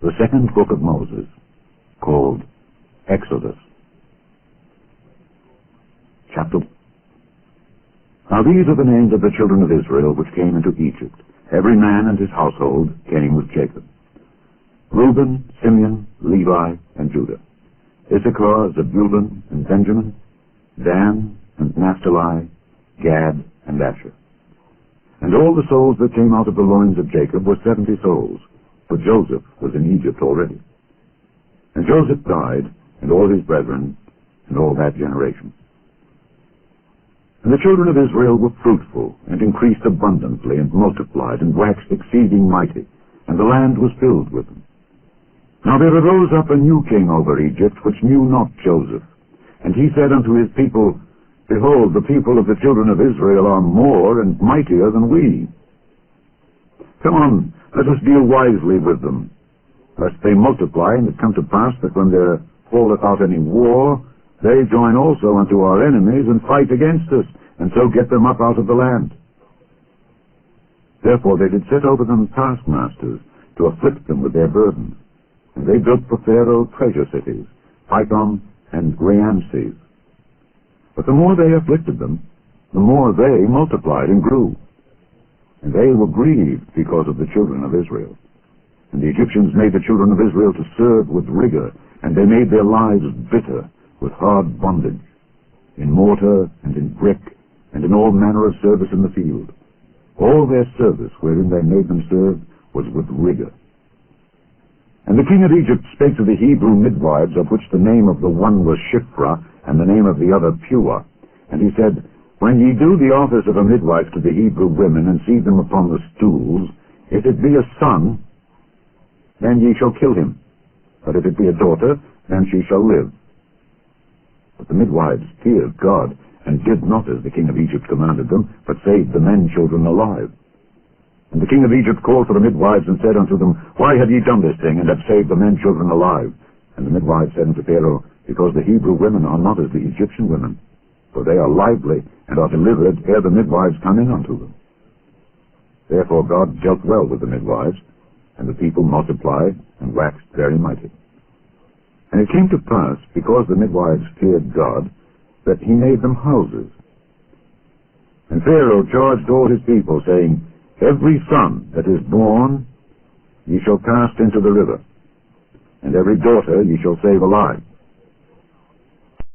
the second book of Moses, called Exodus. Chapter 1. Now these are the names of the children of Israel which came into Egypt. Every man and his household came with Jacob: Reuben, Simeon, Levi, and Judah; Issachar, Zebulun, and Benjamin; Dan, and Naphtali; Gad, and Asher. And all the souls that came out of the loins of Jacob were 70 souls, for Joseph was in Egypt already. And Joseph died, and all his brethren, and all that generation. And the children of Israel were fruitful, and increased abundantly, and multiplied, and waxed exceeding mighty, and the land was filled with them. Now there arose up a new king over Egypt, which knew not Joseph. And he said unto his people, Behold, the people of the children of Israel are more and mightier than we. Come on, let us deal wisely with them, lest they multiply, and it come to pass that when there falleth out any war, they join also unto our enemies, and fight against us, and so get them up out of the land. Therefore they did set over them taskmasters, to afflict them with their burdens. And they built for Pharaoh treasure cities, Pithom and Raamses. But the more they afflicted them, the more they multiplied and grew. And they were grieved because of the children of Israel. And the Egyptians made the children of Israel to serve with rigor, and they made their lives bitter with hard bondage, in mortar and in brick, and in all manner of service in the field. All their service wherein they made them serve was with rigor. And the king of Egypt spake to the Hebrew midwives, of which the name of the one was Shiphrah, and the name of the other Puah. And he said, When ye do the office of a midwife to the Hebrew women, and see them upon the stools, if it be a son, then ye shall kill him. But if it be a daughter, then she shall live. But the midwives feared God, and did not as the king of Egypt commanded them, but saved the men children alive. And the king of Egypt called for the midwives, and said unto them, Why have ye done this thing, and have saved the men children alive? And the midwives said unto Pharaoh, Because the Hebrew women are not as the Egyptian women, for they are lively, and are delivered ere the midwives come in unto them. Therefore God dealt well with the midwives, and the people multiplied, and waxed very mighty. And it came to pass, because the midwives feared God, that he made them houses. And Pharaoh charged all his people, saying, Every son that is born ye shall cast into the river, and every daughter ye shall save alive.